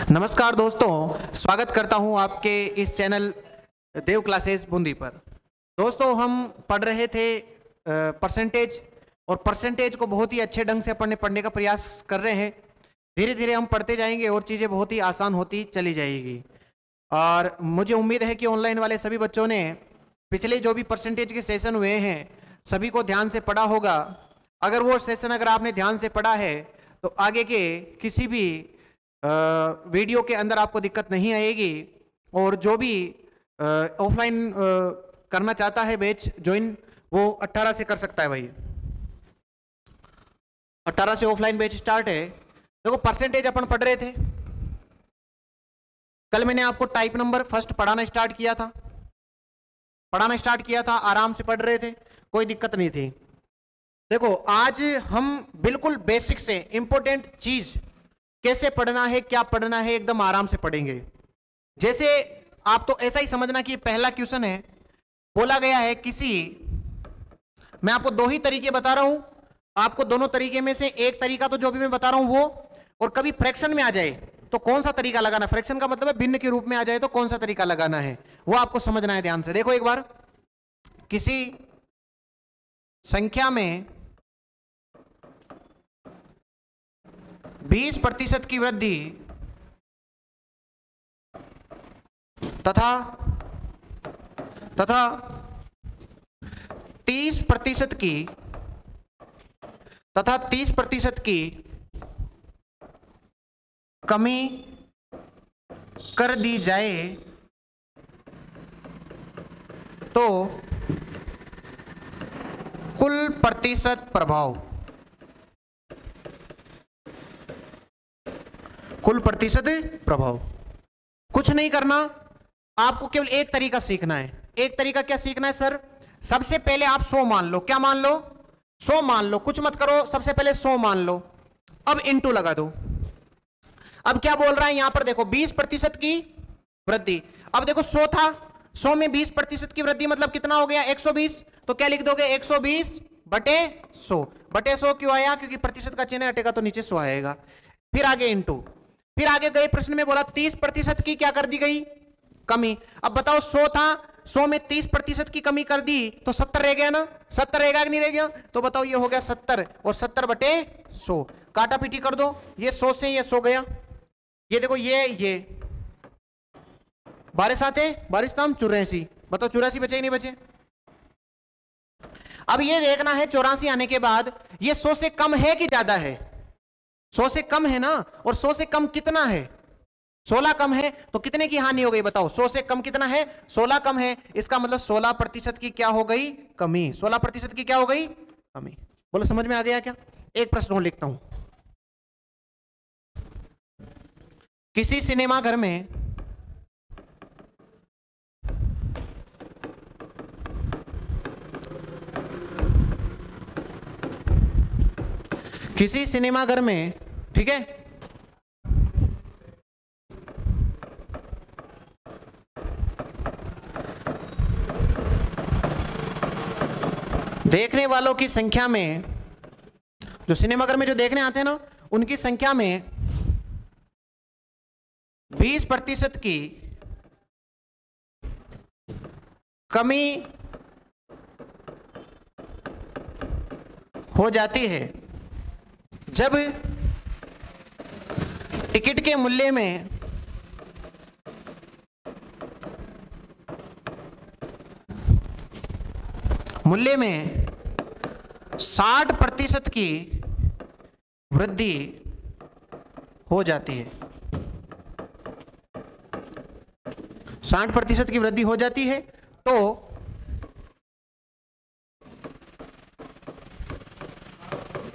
नमस्कार दोस्तों, स्वागत करता हूं आपके इस चैनल देव क्लासेस बूंदी पर। दोस्तों, हम पढ़ रहे थे परसेंटेज, और परसेंटेज को बहुत ही अच्छे ढंग से पढ़ने का प्रयास कर रहे हैं। धीरे धीरे हम पढ़ते जाएंगे और चीज़ें बहुत ही आसान होती चली जाएगी। और मुझे उम्मीद है कि ऑनलाइन वाले सभी बच्चों ने पिछले जो भी परसेंटेज के सेशन हुए हैं सभी को ध्यान से पढ़ा होगा। अगर वो सेशन आपने ध्यान से पढ़ा है तो आगे के किसी भी वीडियो के अंदर आपको दिक्कत नहीं आएगी। और जो भी ऑफलाइन करना चाहता है बैच ज्वाइन, वो 18 से कर सकता है भाई। 18 से ऑफलाइन बैच स्टार्ट है। देखो, परसेंटेज अपन पढ़ रहे थे। कल मैंने आपको टाइप नंबर फर्स्ट पढ़ाना स्टार्ट किया था। आराम से पढ़ रहे थे, कोई दिक्कत नहीं थी। देखो, आज हम बिल्कुल बेसिक से इंपॉर्टेंट चीज कैसे पढ़ना है, क्या पढ़ना है, एकदम आराम से पढ़ेंगे। जैसे आप तो ऐसा ही समझना कि पहला क्वेश्चन है, बोला गया है मैं आपको दो ही तरीके बता रहा हूं। आपको दोनों तरीके में से एक तरीका तो जो भी मैं बता रहा हूं वो, और कभी फ्रैक्शन में आ जाए तो कौन सा तरीका लगाना। फ्रैक्शन का मतलब है भिन्न के रूप में आ जाए तो कौन सा तरीका लगाना है, वो आपको समझना है ध्यान से। देखो, एक बार किसी संख्या में 20% की वृद्धि तथा 30% की कमी कर दी जाए तो कुल प्रतिशत प्रभाव, कुछ नहीं करना, आपको केवल एक तरीका सीखना है। एक तरीका क्या सीखना है सर? सबसे पहले आप 100 मान लो। क्या मान लो? 100 मान लो। कुछ मत करो, सबसे पहले 100 मान लो। अब इंटू लगा दो। अब क्या बोल रहा है यहां पर? देखो, 20% की वृद्धि। अब देखो, 100 था, 100 में 20% की वृद्धि मतलब कितना हो गया? 120। तो क्या लिख दोगे? 120 बटे 100। बटे 100 क्यों आया? क्योंकि प्रतिशत का चिन्ह हटेगा तो नीचे 100 आएगा। फिर आगे इंटू। फिर आगे गए प्रश्न में बोला 30% की क्या कर दी गई? कमी। अब बताओ, 100 था, 100 में 30% की कमी कर दी तो 70 रह गया ना? 70 रहेगा कि नहीं रह गया? तो बताओ, ये हो गया 70 और 70 बटे 100। काटा पीटी कर दो। ये 100 से ये 100 गया। ये देखो, ये 12 आते, 12 दाम 84। बताओ, 84 बचे कि नहीं बचे? अब ये देखना है 84 आने के बाद ये 100 से कम है कि ज्यादा है? 100 से कम है ना। और 100 से कम कितना है? 16 कम है। तो कितने की हानि हो गई बताओ? 100 से कम कितना है? 16 कम है। इसका मतलब 16% की क्या हो गई? कमी। 16% की क्या हो गई? कमी। बोलो, समझ में आ गया क्या? एक प्रश्न और लिखता हूं। किसी सिनेमा घर में ठीक है, देखने वालों की संख्या में, जो सिनेमाघर में जो देखने आते हैं ना, उनकी संख्या में 20% की कमी हो जाती है जब टिकट के मूल्य में 60% की वृद्धि हो जाती है। 60% की वृद्धि हो जाती है तो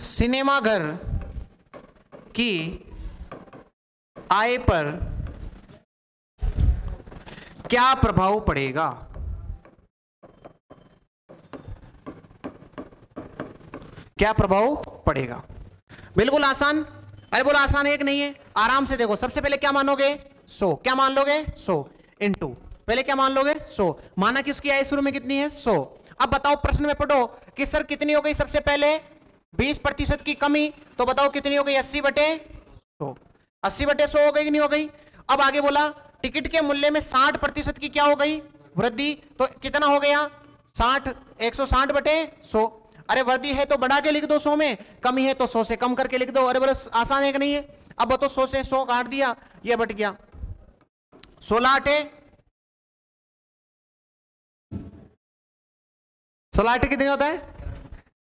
सिनेमाघर की आय पर क्या प्रभाव पड़ेगा? क्या प्रभाव पड़ेगा? बिल्कुल आसान। अरे बोला, आसान है कि नहीं है? आराम से देखो। सबसे पहले क्या मानोगे? 100। क्या मान लोगे? 100 इंटू, पहले क्या मान लोगे? 100। माना कि उसकी आय शुरू में कितनी है? 100। अब बताओ प्रश्न में पढ़ो कि सर कितनी हो गई? सबसे पहले 20% की कमी, तो बताओ कितनी हो गई? 80/100। 80/100 हो गई कि नहीं हो गई। अब आगे बोला टिकट के मूल्य में 60% की क्या हो गई, वृद्धि। तो कितना हो गया 60, 160/100। अरे वृद्धि है तो बढ़ा के लिख दो 100 में, कमी है तो 100 से कम करके लिख दो। अरे बोले आसान है कि नहीं है। अब बताओ 100 से 100 काट दिया, ये बट गया 16 कितने होता है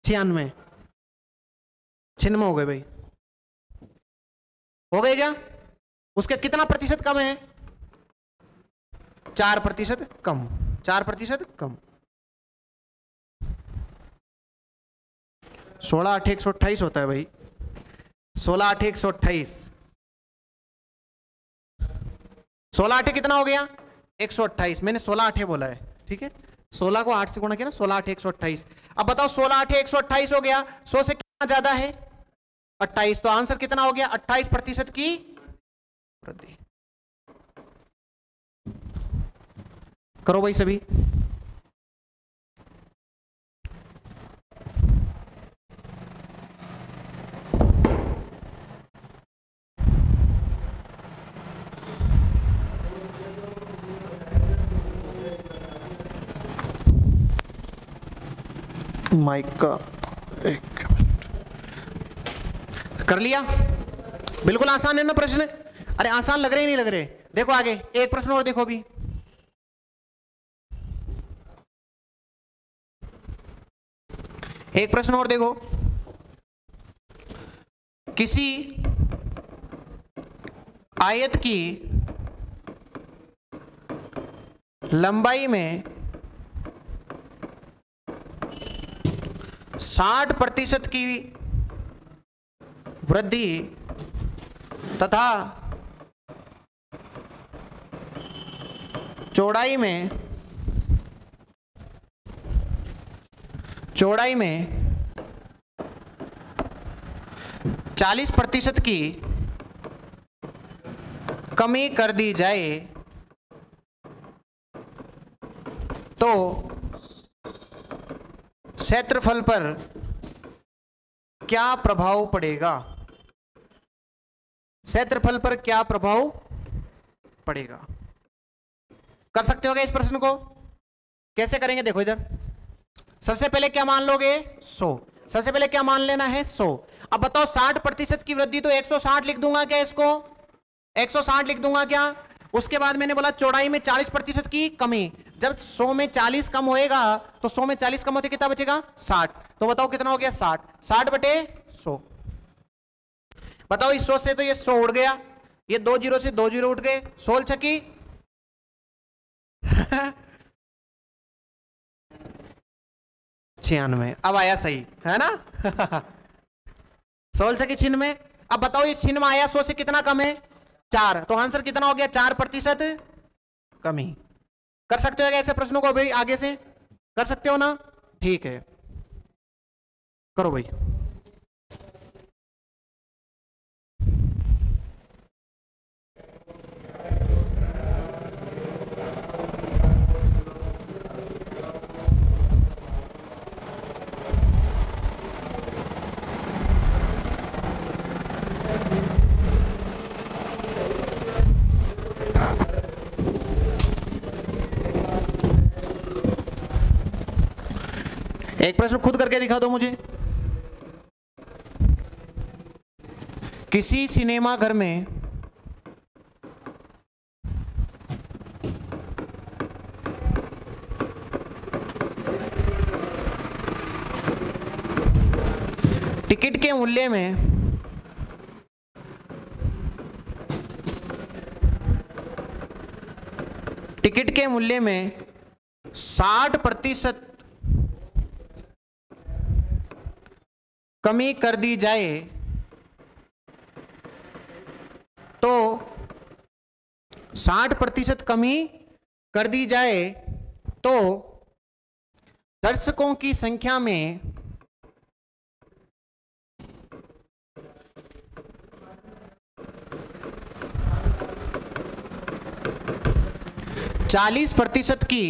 96, 96 हो गए भाई, हो गए क्या। उसके कितना प्रतिशत कम है, 4% कम, 4% कम। 16 8 128 होता है भाई, 16 8 128, 16 8 कितना हो गया 128। मैंने 16 8 बोला है, ठीक है। 16 को 8 से गुणा किया ना, 16 8 128। अब बताओ 16 8 128 हो गया, 100 से कितना ज्यादा है 28, तो आंसर कितना हो गया 28% की वृद्धि। करो भाई सभी। माइक का एक कर लिया। बिल्कुल आसान है ना प्रश्न। अरे आसान लग रहे नहीं लग रहे। देखो आगे एक प्रश्न और देखो भी। एक प्रश्न और देखो, किसी आयत की लंबाई में 60% की वृद्धि तथा चौड़ाई में 40% की कमी कर दी जाए तो क्षेत्रफल पर क्या प्रभाव पड़ेगा, क्षेत्रफल पर क्या प्रभाव पड़ेगा। कर सकते हो क्या इस प्रश्न को। कैसे करेंगे देखो इधर। सबसे पहले क्या मान लोगे 100, सबसे पहले क्या मान लेना है 100। अब बताओ 60% की वृद्धि, तो 160 लिख दूंगा क्या, इसको 160 लिख दूंगा क्या। उसके बाद मैंने बोला चौड़ाई में 40% की कमी। जब 100 में 40 कम होएगा तो 100 में 40 कम होते कितना बचेगा 60। तो बताओ कितना हो गया 60, 60/100। बताओ इस 100 से तो ये 100 उड़ गया, ये 2 जीरो से 2 जीरो उठ गए, 16 छकी 96। अब आया सही है ना 16 छकी 96। अब बताओ ये 96 आया 100 से कितना कम है 4, तो आंसर कितना हो गया 4% कमी। कर सकते हो ऐसे प्रश्नों को भाई, आगे से कर सकते हो ना, ठीक है करो भाई। एक प्रश्न खुद करके दिखा दो मुझे। किसी सिनेमा घर में टिकट के मूल्य में टिकट के मूल्य में 60% कमी कर दी जाए तो 60% कमी कर दी जाए तो दर्शकों की संख्या में 40% की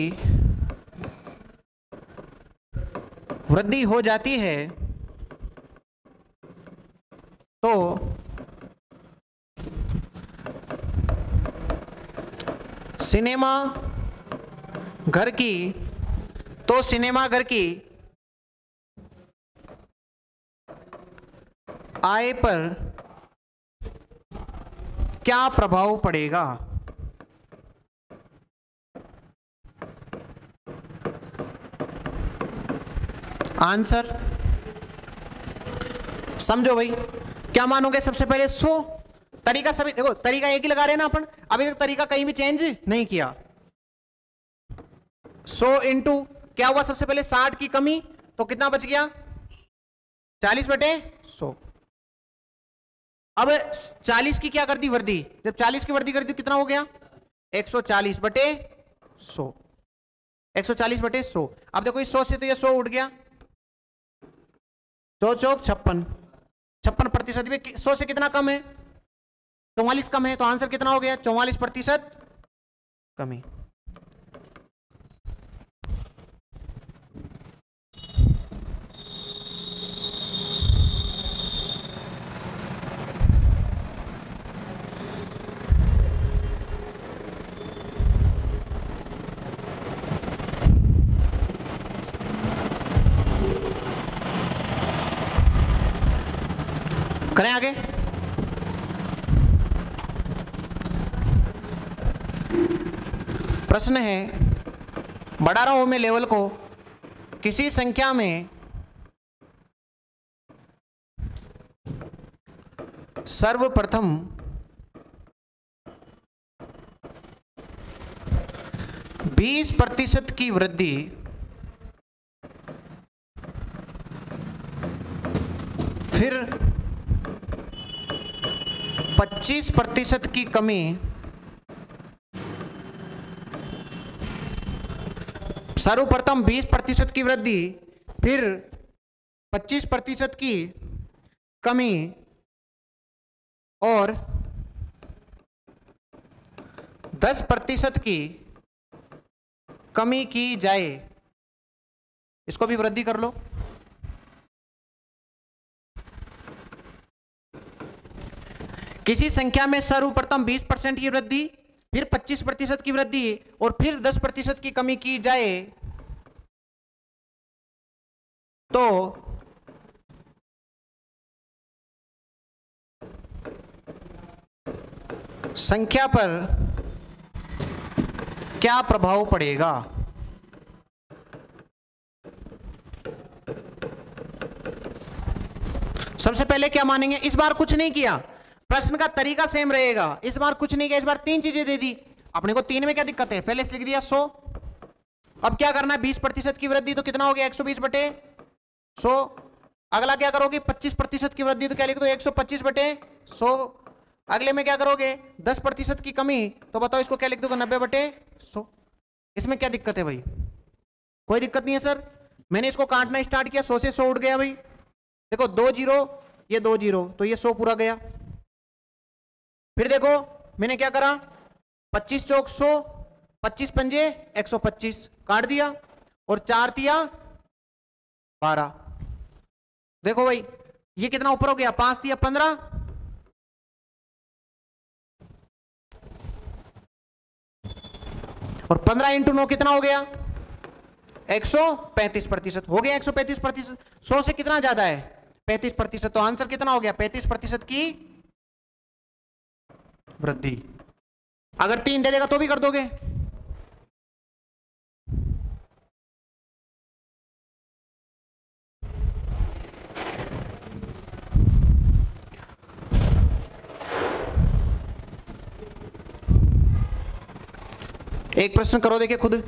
वृद्धि हो जाती है तो सिनेमा घर की, तो सिनेमा घर की आय पर क्या प्रभाव पड़ेगा? आंसर समझो भाई, क्या मानोगे? सबसे पहले 100, तरीका सभी देखो, तरीका एक ही लगा रहे हैं ना अपन, अभी तक तरीका कहीं भी चेंज नहीं किया। 100 इंटू क्या हुआ? सबसे पहले 60 की कमी, तो कितना बच गया? 40/100। अब 40 की क्या कर दी? वृद्धि। जब 40 की वृद्धि कर दी तो कितना हो गया? 140/100। 140/100। अब देखो इस 100 से तो ये 100 उठ गया, 100 चौक 56, 56%। 100 से कितना कम है? 44 कम है, तो आंसर कितना हो गया? 44% कमी। करें आगे। प्रश्न है, बड़ा रहो में लेवल को किसी संख्या में सर्वप्रथम बीस % की वृद्धि फिर 25% की कमी सर्वप्रथम 20% की वृद्धि फिर 25% की कमी और 10% की कमी की जाए, इसको भी वृद्धि कर लो। किसी संख्या में सर्वप्रथम 20% की वृद्धि फिर 25% की वृद्धि और फिर 10% की कमी की जाए तो संख्या पर क्या प्रभाव पड़ेगा? सबसे पहले क्या मानेंगे? इस बार कुछ नहीं किया, प्रश्न का तरीका सेम रहेगा। इस बार कुछ नहीं किया, इस बार 3 चीजें दे दी अपने को। 3 में क्या दिक्कत है? पहले से लिख दिया 100। अब क्या करना है? 20% की वृद्धि तो कितना हो गया? 120/100। अगला क्या करोगे? 25% की वृद्धि तो क्या लिख दो? 125/100। अगले में क्या करोगे? 10% की कमी तो बताओ इसको क्या लिख दोगे? 90/100। इसमें क्या दिक्कत है भाई? कोई दिक्कत नहीं है सर। मैंने इसको काटना स्टार्ट किया, 100 से 100 उठ गया भाई। देखो 2 0, ये 2 0, तो ये 100 पूरा गया। फिर देखो मैंने क्या करा? 25 चौक 100, 25 पंजे 125 काट दिया और 4 तिया 12। देखो भाई ये कितना ऊपर हो गया? 5 तिया 15 और 15 इंटू 9 कितना हो गया? 135% हो गया। 135%। 100 से कितना ज्यादा है? 35%। तो आंसर कितना हो गया? 35% की वृद्धि। अगर 3 दे देगा तो भी कर दोगे? एक प्रश्न करो, देखिए खुद।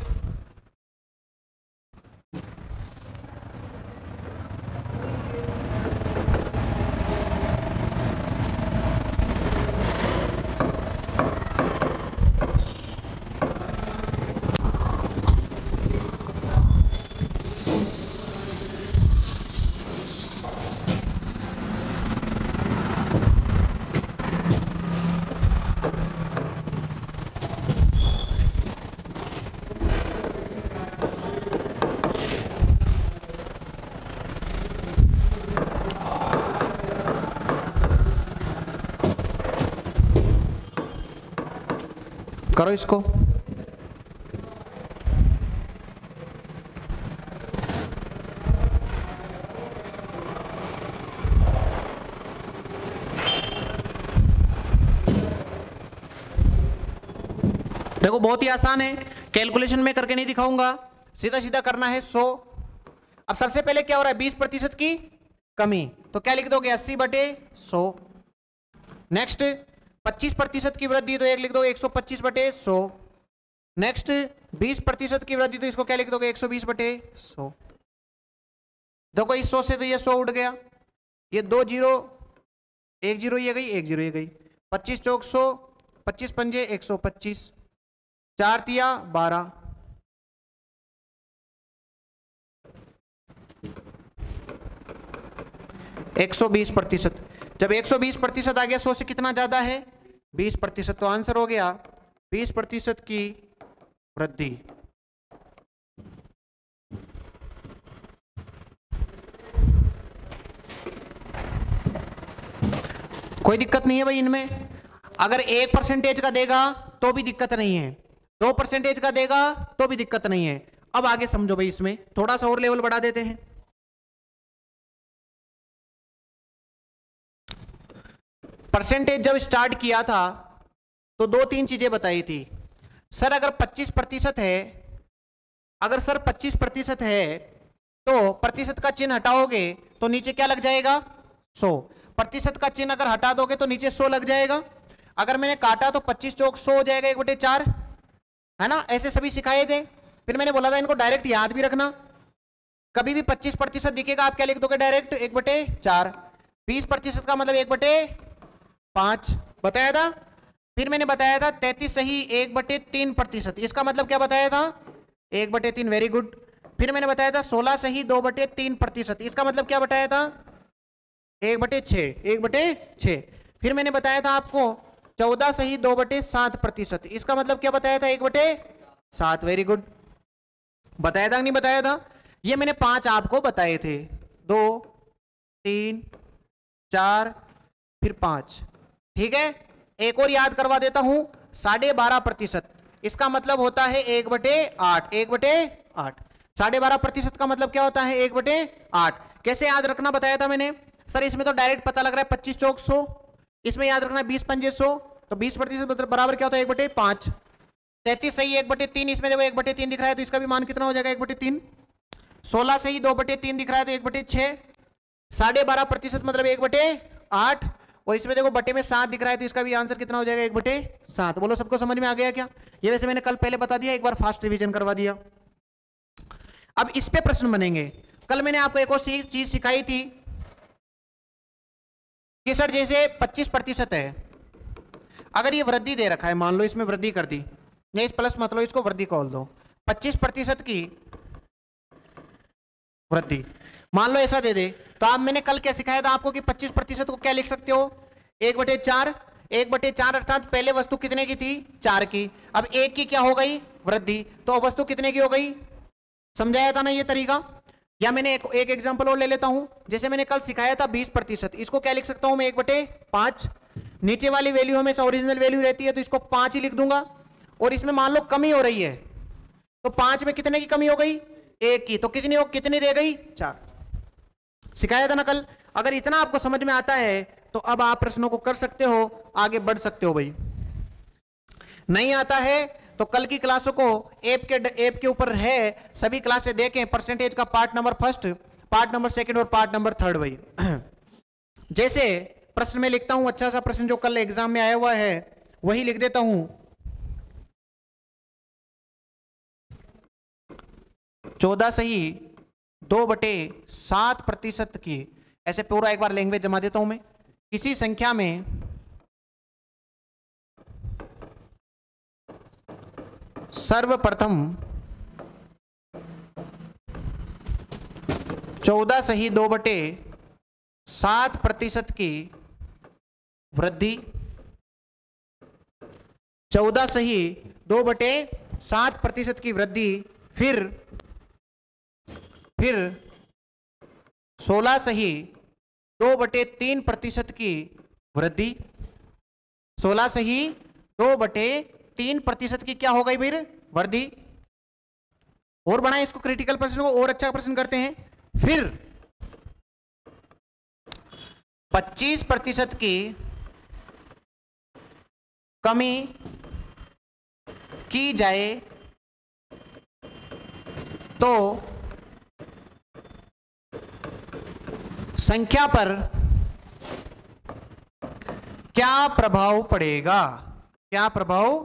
करो इसको। देखो बहुत ही आसान है, कैलकुलेशन में करके नहीं दिखाऊंगा, सीधा सीधा करना है 100। अब सबसे पहले क्या हो रहा है, 20% की कमी, तो क्या लिख दोगे 80/100। नेक्स्ट 25% की वृद्धि, तो एक लिख दोगे 125/100। नेक्स्ट 20% की वृद्धि, तो इसको क्या लिख दोगे 120/100। देखो इस 100 से तो ये 100 उठ गया, ये 2 जीरो, 1 जीरो ये गई, 1 जीरो ये गई, 25 चौक 100, 25 पंजे 125, 4 तिया 12, 120%। जब 120% आ गया 100 से कितना ज्यादा है 20%, तो आंसर हो गया 20% की वृद्धि। कोई दिक्कत नहीं है भाई इनमें, अगर 1% का देगा तो भी दिक्कत नहीं है, 2% का देगा तो भी दिक्कत नहीं है। अब आगे समझो भाई, इसमें थोड़ा सा और लेवल बढ़ा देते हैं। परसेंटेज जब स्टार्ट किया था तो 2-3 चीजें बताई थी। सर अगर 25% है, अगर सर 25% है तो प्रतिशत का चिन्ह हटाओगे तो नीचे क्या लग जाएगा 100, प्रतिशत का चिन्ह अगर हटा दोगे तो नीचे 100 लग जाएगा। अगर मैंने काटा तो 25 चौक 100 हो जाएगा 1/4, है ना, ऐसे सभी सिखाए थे। फिर मैंने बोला था इनको डायरेक्ट याद भी रखना, कभी भी 25% दिखेगा आप क्या लिख दोगे डायरेक्ट 1/4, 20% का मतलब 1/5 बताया था। फिर मैंने बताया था 33 सही 1/3%, इसका मतलब क्या बताया था 1/3, वेरी गुड। फिर मैंने बताया था 16 सही 2/3%, इसका मतलब क्या बताया था 1/6। फिर मैंने बताया था आपको 14 सही 2/7%, इसका मतलब क्या बताया था 1/7, वेरी गुड। बताया था नहीं बताया था, ये मैंने 5 आपको बताए थे, 2 3 4 फिर 5, ठीक है। एक और याद करवा देता हूं 12.5%, इसका मतलब होता है 1/8, 1/8। 12.5% का मतलब क्या होता है 1/8। कैसे याद रखना बताया था मैंने, सर इसमें तो डायरेक्ट पता लग रहा है 25 चौक 100, इसमें याद रखना 20 पंजे 100, तो 20% बराबर क्या होता है 1/5। 33 सही 1/3, इसमें देखो 1/3 दिख रहा है तो इसका भी मान कितना हो जाएगा 1/3। 16 सही 2/3 दिख रहा है तो 1/6। 12.5% मतलब 1/8, और इसमें देखो बटे में 7 दिख रहा है तो इसका भी आंसर कितना हो जाएगा 1/7। बोलो सबको समझ में आ गया क्या? ये वैसे मैंने कल पहले बता दिया, एक बार फास्ट रिवीजन करवा दिया। अब इस पे प्रश्न बनेंगे। कल मैंने आपको एक और चीज सिखाई थी कि सर जैसे 25% है, अगर ये वृद्धि दे रखा है, मान लो इसमें वृद्धि कर दी, नहीं इस प्लस मत लो, इसको वृद्धि कॉल दो, 25% की वृद्धि मान लो ऐसा दे दे, तो आप मैंने कल क्या सिखाया था आपको कि 25% को क्या लिख सकते हो 1/4। 1/4 अर्थात पहले वस्तु कितने की थी 4 की, अब 1 की क्या हो गई वृद्धि, तो वस्तु कितने की हो गई, समझाया था ना ये तरीका। या मैंने एक एग्जांपल और ले लेता हूं, जैसे मैंने कल सिखाया था 20%, इसको क्या लिख सकता हूं मैं 1/5। नीचे वाली वैल्यू हमेशा ओरिजिनल वैल्यू रहती है तो इसको 5 ही लिख दूंगा, और इसमें मान लो कमी हो रही है तो 5 में कितने की कमी हो गई 1 की, तो कितनी रह गई 4। सिखाया था ना कल। अगर इतना आपको समझ में आता है तो अब आप प्रश्नों को कर सकते हो, आगे बढ़ सकते हो। भाई नहीं आता है तो कल की क्लासों को ऐप के ऊपर है, सभी क्लासें देखें, परसेंटेज का पार्ट नंबर 1, पार्ट नंबर 2 और पार्ट नंबर 3। भाई जैसे प्रश्न में लिखता हूं, अच्छा सा प्रश्न जो कल एग्जाम में आया हुआ है वही लिख देता हूं। 14 सही 2/7% की, ऐसे पूरा एक बार लैंग्वेज जमा देता हूं मैं। किसी संख्या में सर्वप्रथम 14 सही 2/7% की वृद्धि, 14 सही 2/7% की वृद्धि, फिर 16 सही 2/3% की वृद्धि, 16 सही 2/3% की क्या हो गई फिर वृद्धि। और बनाए इसको, क्रिटिकल प्रश्न को और अच्छा प्रश्न करते हैं। फिर 25% की कमी की जाए तो संख्या पर क्या प्रभाव पड़ेगा? क्या प्रभाव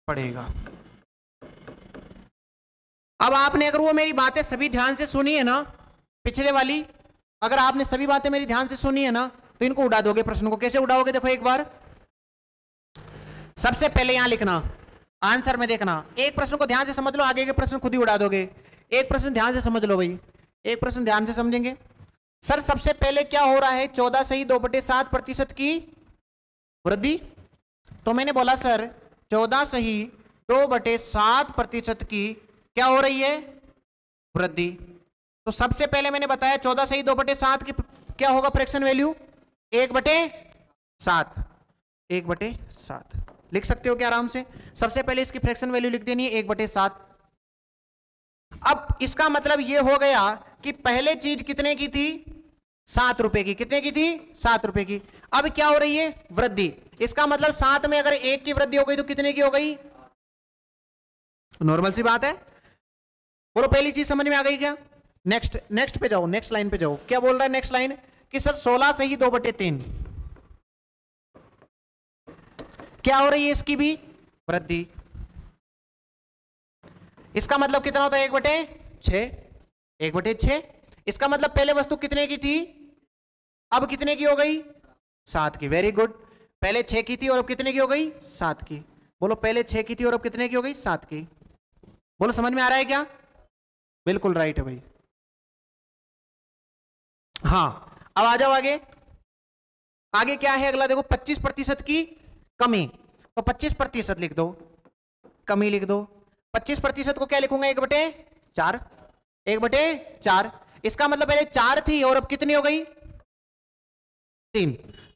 पड़ेगा? अब आपने अगर वो मेरी बातें सभी ध्यान से सुनी है ना, पिछले वाली, अगर आपने सभी बातें मेरी ध्यान से सुनी है ना, तो इनको उड़ा दोगे। प्रश्न को कैसे उड़ाओगे? देखो एक बार, सबसे पहले यहां लिखना, आंसर में देखना, एक प्रश्न को ध्यान से समझ लो, आगे के प्रश्न खुद ही उड़ा दोगे। एक प्रश्न ध्यान से समझ लो भाई, एक प्रश्न ध्यान से समझेंगे। सर सबसे पहले क्या हो रहा है? 14 सही 2/7% की वृद्धि। तो मैंने बोला सर 14 सही 2/7% की क्या हो रही है? वृद्धि। तो सबसे पहले मैंने बताया 14 सही 2/7 की क्या होगा फ्रैक्शन वैल्यू? 1/7। 1/7 लिख सकते हो क्या आराम से? सबसे पहले इसकी फ्रैक्शन वैल्यू लिख देनी है 1/7। अब इसका मतलब यह हो गया कि पहले चीज कितने की थी? 7 रुपए की। कितने की थी? 7 रुपए की। अब क्या हो रही है? वृद्धि। इसका मतलब 7 में अगर 1 की वृद्धि हो गई तो कितने की हो गई? नॉर्मल सी बात है। बोलो पहली चीज समझ में आ गई क्या? नेक्स्ट पे जाओ, नेक्स्ट लाइन पे जाओ। क्या बोल रहा है नेक्स्ट लाइन? कि सर 16 सही 2/3 क्या हो रही है? इसकी भी वृद्धि। इसका मतलब कितना होता है? 1/6। 1/6। इसका मतलब पहले वस्तु कितने की थी, अब कितने की हो गई? 7 की। Very good. पहले 6 की थी और अब कितने की हो गई? 7 की। बोलो पहले 6 की थी और अब कितने की हो गई? 7 की। बोलो समझ में आ रहा है क्या? बिल्कुल राइट है भाई। हाँ अब आ जाओ आगे। आगे क्या है अगला? देखो 25% की कमी। तो 25% लिख दो, कमी लिख दो। 25% को क्या लिखूंगा? 1/4। 1/4। इसका मतलब पहले 4 थी और अब कितनी हो गई? 3।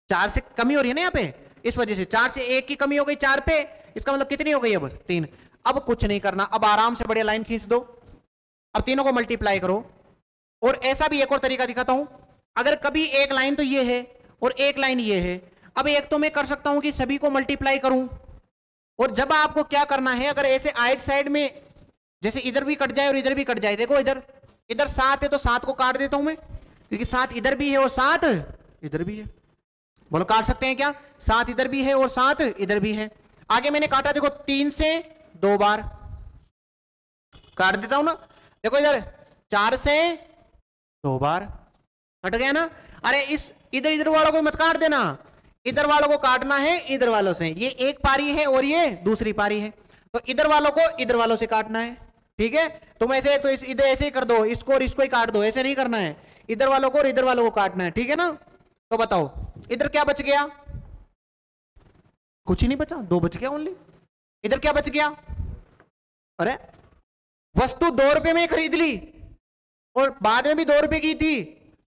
4 से कमी हो रही है ना यहाँ पे, इस वजह से 4 से 1 की कमी हो गई 4 पे। इसका मतलब कितनी हो गई? अब 3। अब कुछ नहीं करना, अब आराम से बढ़िया लाइन खींच दो। अब तीनों को मल्टीप्लाई करो। और ऐसा भी एक और तरीका दिखाता हूं। अगर कभी एक लाइन तो ये है और एक लाइन ये है, अब एक तो मैं कर सकता हूं कि सभी को मल्टीप्लाई करूं। और जब आपको क्या करना है, अगर ऐसे आइट साइड में जैसे इधर भी कट जाए और इधर भी कट जाए, देखो इधर 7 है तो 7 को काट देता हूं मैं, क्योंकि 7 इधर भी है और 7 इधर भी है। बोलो काट सकते हैं क्या? 7 इधर भी है और 7 इधर भी है। आगे मैंने काटा, देखो 3 से 2 बार काट देता हूं ना। देखो इधर 4 से 2 बार कट गया ना। अरे इस इधर वालों को मत काट देना, इधर वालों को काटना है इधर वालों से। ये एक पारी है और ये दूसरी पारी है, तो इधर वालों को इधर वालों से काटना है। ठीक है, तुम ऐसे तो इधर ऐसे ही कर दो, इसको और इसको ही काट दो, ऐसे नहीं करना है। इधर वालों को और इधर वालों को काटना है। ठीक है ना? तो बताओ इधर क्या बच गया? कुछ ही नहीं बचा, 2 बच गया ओनली। इधर क्या बच गया? अरे वस्तु 2 रुपए में खरीद ली और बाद में भी 2 रुपए की थी,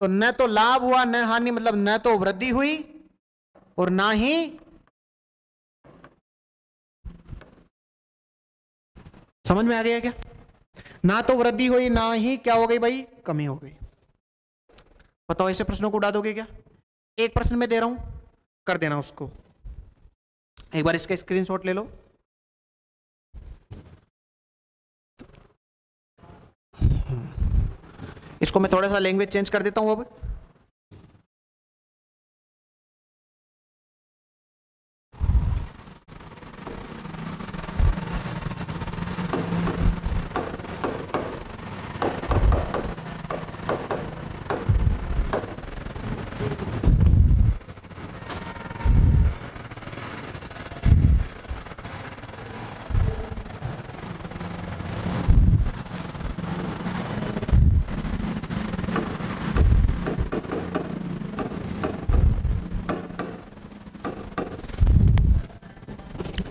तो न तो लाभ हुआ न हानि, मतलब न तो वृद्धि हुई और ना ही समझ में आ गया क्या? ना तो वृद्धि हुई ना ही क्या हो गई भाई? कमी हो गई। बताओ ऐसे प्रश्नों को उड़ा दोगे क्या? एक प्रश्न में दे रहा हूं, कर देना उसको। एक बार इसका स्क्रीनशॉट ले लो। इसको मैं थोड़ा सा लैंग्वेज चेंज कर देता हूं अब।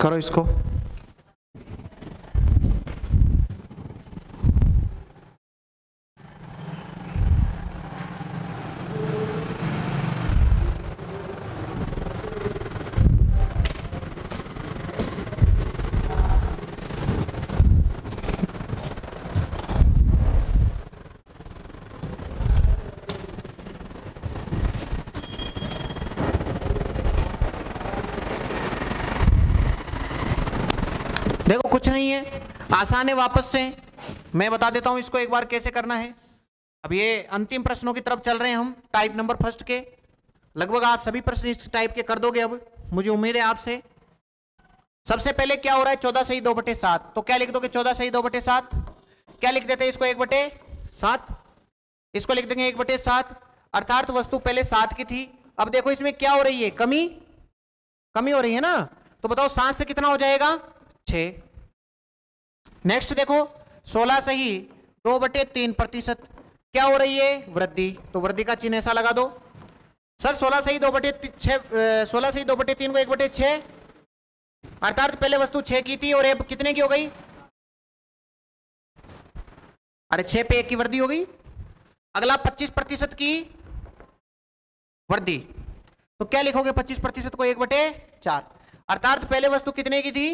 करो इसको। देखो कुछ नहीं है, आसान है, वापस से मैं बता देता हूं इसको एक बार कैसे करना है। अब ये अंतिम प्रश्नों की तरफ चल रहे हैं हम, टाइप नंबर फर्स्ट के। लगभग आप सभी प्रश्न इस टाइप के कर दोगे, अब मुझे उम्मीद है आपसे। सबसे पहले क्या हो रहा है, 14 सही 2/7, तो क्या लिख दोगे 14 सही 2/7, क्या लिख देते हैं इसको 1/7, इसको लिख देंगे 1/7, अर्थात वस्तु पहले 7 की थी। अब देखो इसमें क्या हो रही है, कमी हो रही है ना, तो बताओ 7 से कितना हो जाएगा 6। नेक्स्ट देखो 16 सही 2/3%, क्या हो रही है वृद्धि, तो वृद्धि का चिन्ह ऐसा लगा दो। सर 16 सही 2/6, 16 सही 2/3 को 1/6, अर्थात पहले वस्तु 6 की थी और अब कितने की हो गई, अरे 6 पे 1 की वृद्धि हो गई। अगला 25% की वृद्धि, तो क्या लिखोगे 25% को 1/4, अर्थात पहले वस्तु कितने की थी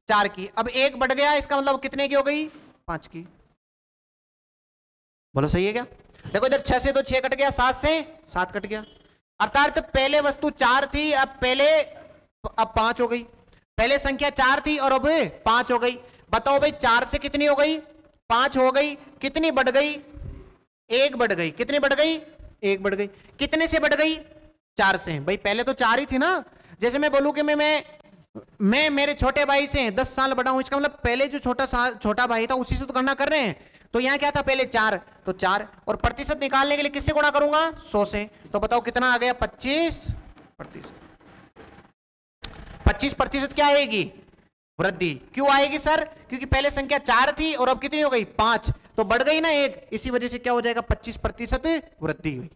4 की, अब 1 बढ़ गया, इसका मतलब कितने की हो गई 5 की। बोलो सही है क्या। देखो इधर 6 से तो 6 कट गया, 7 से 7 कट गया, अर्थात पहले वस्तु 4 थी, अब 5 हो गई, पहले संख्या 4 थी और अब 5 हो गई। बताओ भाई 4 से कितनी हो गई 5 हो गई, कितनी बढ़ गई 1 बढ़ गई, कितनी बढ़ गई 1 बढ़ गई, कितने से बढ़ गई 4 से। भाई पहले तो 4 ही थी ना, जैसे मैं बोलूं कि मैं मेरे छोटे भाई से 10 साल बड़ा हूं, इसका मतलब पहले जो छोटा भाई था उसी से तो गणना कर रहे हैं, तो यहां क्या था पहले 4, तो 4, और प्रतिशत निकालने के लिए किससे गुणा करूंगा 100 से, तो बताओ कितना आ गया 25%। 25% क्या आएगी वृद्धि, क्यों आएगी सर, क्योंकि पहले संख्या 4 थी और अब कितनी हो गई 5, तो बढ़ गई ना 1, इसी वजह से क्या हो जाएगा 25% वृद्धि हुई।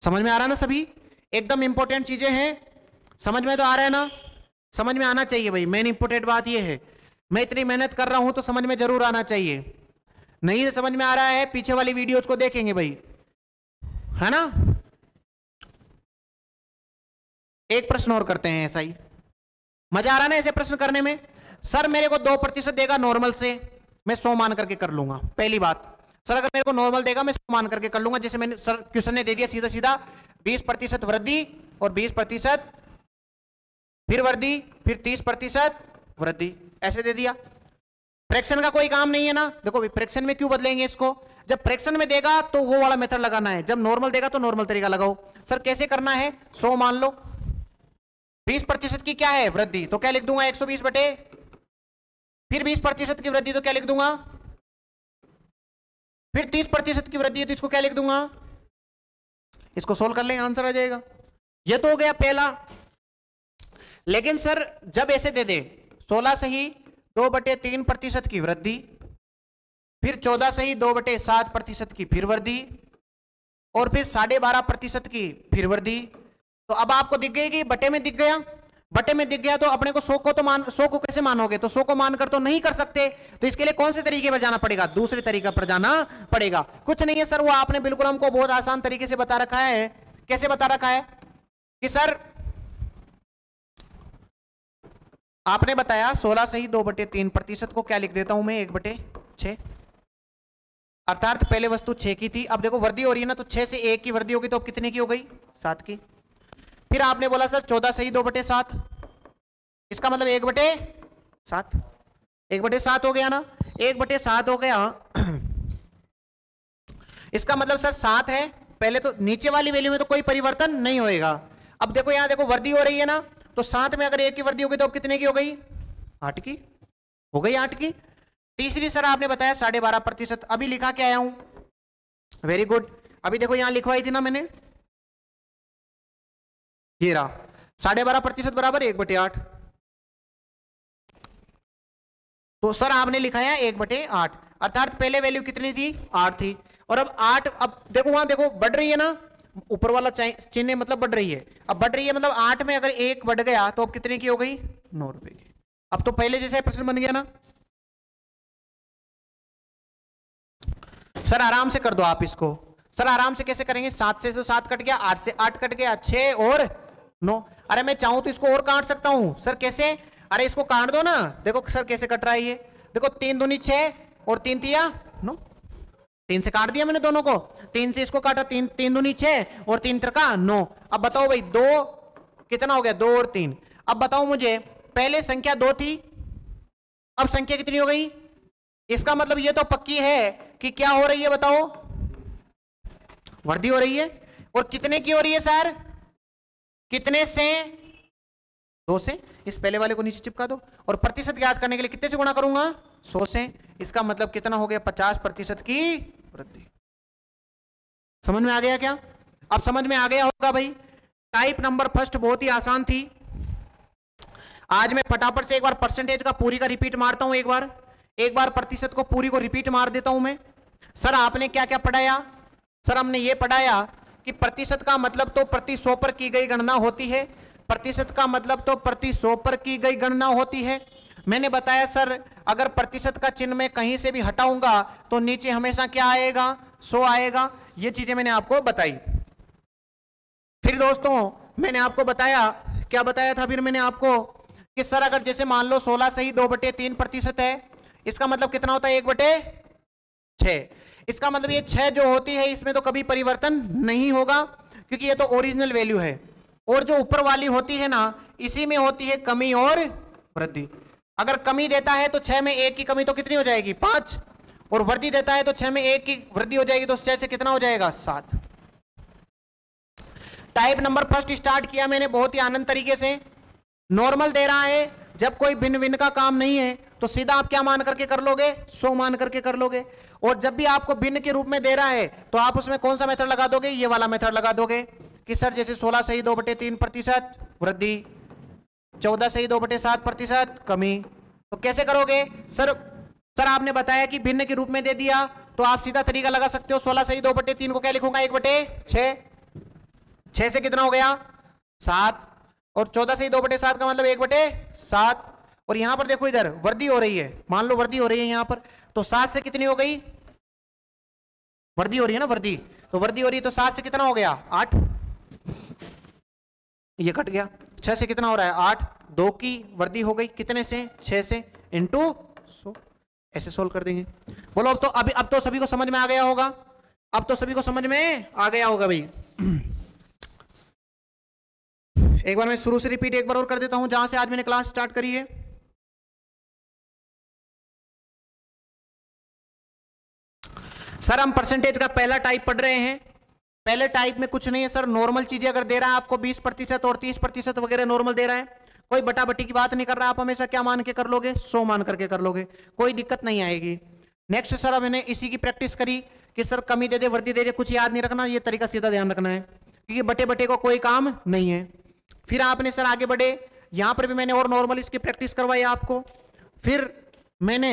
समझ में आ रहा ना सभी, एकदम इंपॉर्टेंट चीजें हैं, समझ में तो आ रहा है ना, समझ में आना चाहिए भाई, मेन इंपॉर्टेंट बात यह है, मैं इतनी मेहनत कर रहा हूं तो समझ में जरूर आना चाहिए, नहीं समझ में आ रहा है पीछे वाली वीडियोज को देखेंगे भाई, है ना। एक प्रश्न और करते हैं ऐसा ही, मजा आ रहा है ना ऐसे प्रश्न करने में। सर मेरे को 2% देगा नॉर्मल से, मैं 100 मान करके कर लूंगा, पहली बात। सर अगर मेरे को नॉर्मल देगा मैं 100 मान करके कर लूंगा, जैसे मैंने सर क्वेश्चन ने दे दिया सीधा सीधा 20% वृद्धि और 20% फिर वृद्धि फिर 30% वृद्धि, ऐसे दे दिया। फ्रैक्शन का कोई काम नहीं है ना, देखो फ्रैक्शन में क्यों बदलेंगे इसको, जब फ्रैक्शन में देगा तो वो वाला मेथड लगाना है, जब नॉर्मल देगा तो नॉर्मल तरीका लगाओ। सर कैसे करना है, 100 मान लो, 20% की क्या है वृद्धि, तो क्या लिख दूंगा 120 बटे, फिर 20% की वृद्धि तो क्या लिख दूंगा, फिर 30% की वृद्धि है तो इसको क्या लिख दूंगा, इसको सोल्व कर लेंगे आंसर आ जाएगा। ये तो हो गया पहला। लेकिन सर जब ऐसे दे दे 16 सही 2/3% की वृद्धि, फिर 14 सही 2/7% की फिर वृद्धि, और फिर 12.5% की फिर वृद्धि, तो अब आपको दिख गई कि बटे में दिख गया, बटे में दिख गया तो अपने को 100 को तो 100 को कैसे मानोगे, तो 100 को मानकर तो नहीं कर सकते, तो इसके लिए कौन से तरीके पर जाना पड़ेगा, दूसरे तरीके पर जाना पड़ेगा। कुछ नहीं है सर, वो आपने बिल्कुल हमको बहुत आसान तरीके से बता रखा है। कैसे बता रखा है कि सर आपने बताया 16 सही 2/3% को क्या लिख देता हूं मैं 1/6, अर्थात पहले वस्तु 6 की थी, अब देखो वृद्धि हो रही है ना, तो 6 से 1 की वृद्धि होगी तो अब कितने की हो गई 7 की। फिर आपने बोला सर 14 सही 2/7, इसका मतलब 1/7, 1/7 हो गया ना, 1/7 हो गया, इसका मतलब सर 7 है, पहले तो नीचे वाली वैल्यू में तो कोई परिवर्तन नहीं होएगा। अब देखो यहां देखो वृद्धि हो रही है ना, तो 7 में अगर 1 की वृद्धि होगी तो अब कितने की हो गई 8 की हो गई, 8 की। तीसरी सर आपने बताया 12.5%, अभी लिखा के आया हूं, वेरी गुड। अभी देखो यहां लिखवाई थी ना मैंने, ये रहा 12.5% बराबर 1/8, तो सर आपने लिखाया 1/8, अर्थात पहले वैल्यू कितनी थी 8 थी, और अब 8, अब देखो वहां देखो बढ़ रही है ना, ऊपर वाला चिन्ह मतलब बढ़ रही है, अब बढ़ रही है मतलब 8 में अगर 1 बढ़ गया तो अब कितने की हो गई 9 रुपए की। अब तो पहले जैसे प्रश्न बन गया ना। सर आराम से कर दो आप इसको, सर आराम से कैसे करेंगे, 7 से तो 7 कट गया, 8 से 8 कट गया, 6 और 9, अरे मैं चाहूं तो इसको और काट सकता हूं सर, कैसे, अरे इसको काट दो ना, देखो सर कैसे कट रहा है ये, देखो 3 दूनी 6 और 3 तिया 9, 3 से काट दिया मैंने दोनों को, 3 से इसको काटा, 3 दूनी 6 और 3 त्रिका 9। अब बताओ भाई 2 कितना हो गया 2 और 3, अब बताओ मुझे पहले संख्या 2 थी, अब संख्या कितनी हो गई? इसका मतलब ये तो पक्की है कि क्या हो रही है बताओ? वृद्धि हो रही है। और कितने की हो रही है सर? कितने से? 2 से। इस पहले वाले को नीचे चिपका दो और प्रतिशत ज्ञात करने के लिए कितने से गुणा करूंगा? 100 से। इसका मतलब कितना हो गया? 50% की वृद्धि। समझ में आ गया क्या? अब समझ में आ गया होगा भाई। टाइप नंबर फर्स्ट बहुत ही आसान थी। आज मैं फटाफट से एक बार परसेंटेज का पूरी का रिपीट मारता हूं, एक बार प्रतिशत को पूरी को रिपीट मार देता हूं मैं। सर आपने क्या क्या पढ़ाया? सर हमने ये पढ़ाया कि प्रतिशत का मतलब तो प्रति 100 पर की गई गणना होती है। प्रतिशत का मतलब तो प्रति 100 पर की गई गणना होती है। मैंने बताया सर अगर प्रतिशत का चिन्ह मैं कहीं से भी हटाऊंगा तो नीचे हमेशा क्या आएगा? 100 आएगा। ये चीजें मैंने आपको बताई। फिर दोस्तों मैंने आपको बताया, क्या बताया था फिर मैंने आपको कि सर अगर जैसे मान लो 16 सही 2/3% है, इसका मतलब कितना होता है? 1/6। इसका मतलब ये 6 जो होती है इसमें तो कभी परिवर्तन नहीं होगा क्योंकि ये तो ओरिजिनल वैल्यू है। और जो ऊपर वाली होती है ना, इसी में होती है कमी और वृद्धि। अगर कमी देता है तो 6 में 1 की कमी तो कितनी हो जाएगी? 5। और वृद्धि देता है तो 6 में 1 की वृद्धि हो जाएगी तो 6 से कितना हो जाएगा? 7। टाइप नंबर फर्स्ट स्टार्ट किया मैंने बहुत ही आनंद तरीके से। नॉर्मल दे रहा है, जब कोई भिन्न भिन्न का काम नहीं है तो सीधा आप क्या मान करके कर लोगे? 100 मान करके कर लोगे। और जब भी आपको भिन्न के रूप में दे रहा है तो आप उसमें कौन सा मेथड लगा दोगे? ये वाला मेथड लगा दोगे कि सर जैसे 16 सही 2/3% वृद्धि, 14 सही 2/7% कमी। तो कैसे करोगे? सर आपने बताया कि भिन्न के रूप में दे दिया तो आप सीधा तरीका लगा सकते हो। 16 सही 2/3 को क्या लिखूंगा? 1/6। 6 से कितना हो गया? 7। और 14 से 2/7 का मतलब 1/7। और यहां पर देखो इधर वृद्धि हो रही है, मान लो वृद्धि हो रही है यहां पर, तो 7 से कितनी हो गई? वृद्धि हो रही है ना, वृद्धि। तो वृद्धि हो रही है तो 7 से कितना हो गया? 8। ये कट गया। 6 से कितना हो रहा है? 8। 2 की वृद्धि हो गई कितने से? 6 से इंटू 100। ऐसे सोल्व कर देंगे। बोलो अब तो सभी को समझ में आ गया होगा। अब तो सभी को समझ में आ गया होगा भाई। एक बार मैं शुरू से रिपीट एक बार और कर देता हूं जहां से आज मैंने क्लास स्टार्ट करी है। सर हम परसेंटेज का पहला टाइप पढ़ रहे हैं। पहले टाइप में कुछ नहीं है सर, नॉर्मल चीजें अगर दे रहा है आपको 20% और 30% वगैरह नॉर्मल दे रहा है, कोई बटा बटी की बात नहीं कर रहा, आप हमेशा क्या मान के कर लोगे? 100 मान करके कर लोगे, कोई दिक्कत नहीं आएगी। नेक्स्ट सर अब मैंने इसी की प्रैक्टिस करी कि सर कमी दे दे वृद्धि दे दे कुछ याद नहीं रखना, ये तरीका सीधा ध्यान रखना है क्योंकि बटे बटे को कोई काम नहीं है। फिर आपने सर आगे बढ़े, यहां पर भी मैंने और नॉर्मल इसकी प्रैक्टिस करवाई आपको। फिर मैंने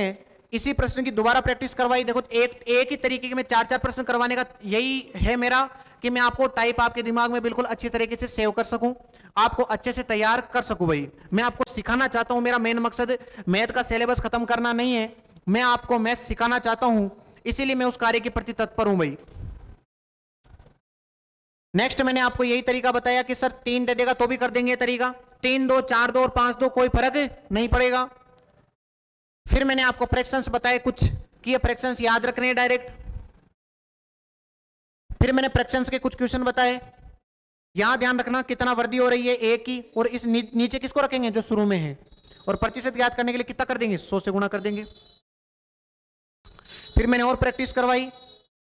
इसी प्रश्न की दोबारा प्रैक्टिस करवाई। देखो एक ही तरीके के मैं 4-4 प्रश्न करवाने का यही है मेरा कि मैं आपको टाइप आपके दिमाग में बिल्कुल अच्छी तरीके से सेव कर सकूं, आपको अच्छे से तैयार कर सकूं। भाई मैं आपको सिखाना चाहता हूं, मेरा मेन मकसद मैथ का सिलेबस खत्म करना नहीं है, मैं आपको मैथ सिखाना चाहता हूं, इसीलिए मैं उस कार्य के प्रति तत्पर हूं भाई। नेक्स्ट मैंने आपको यही तरीका बताया कि सर 3 दे देगा तो भी कर देंगे तरीका, 3 दो 4 दो और 5 दो कोई फर्क नहीं पड़ेगा। फिर मैंने आपको फ्रैक्शंस बताए कुछ कि ये फ्रैक्शंस याद रखने हैं डायरेक्ट। फिर मैंने फ्रैक्शंस के कुछ क्वेश्चन बताए, यहां ध्यान रखना कितना वृद्धि हो रही है एक की, और इस नीचे किसको रखेंगे? जो शुरू में है। और प्रतिशत याद करने के लिए कितना कर देंगे? 100 से गुणा कर देंगे। फिर मैंने और प्रैक्टिस करवाई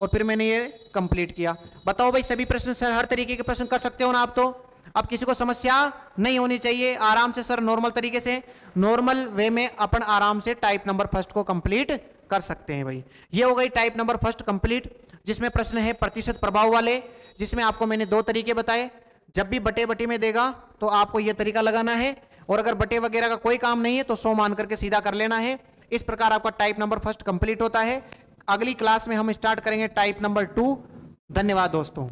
और फिर मैंने ये कंप्लीट किया। बताओ भाई सभी प्रश्न सर हर तरीके के प्रश्न कर सकते हो ना आप? तो अब किसी को समस्या नहीं होनी चाहिए, आराम से सर नॉर्मल तरीके से नॉर्मल वे में अपन आराम से टाइप नंबर फर्स्ट को कंप्लीट कर सकते हैं भाई। ये हो गई टाइप नंबर फर्स्ट कंप्लीट, जिसमें प्रश्न है प्रतिशत प्रभाव वाले, जिसमें आपको मैंने 2 तरीके बताए। जब भी बटे बटे में देगा तो आपको यह तरीका लगाना है, और अगर बटे वगैरह का कोई काम नहीं है तो 100 मान करके सीधा कर लेना है। इस प्रकार आपका टाइप नंबर फर्स्ट कंप्लीट होता है। अगली क्लास में हम स्टार्ट करेंगे टाइप नंबर 2। धन्यवाद दोस्तों।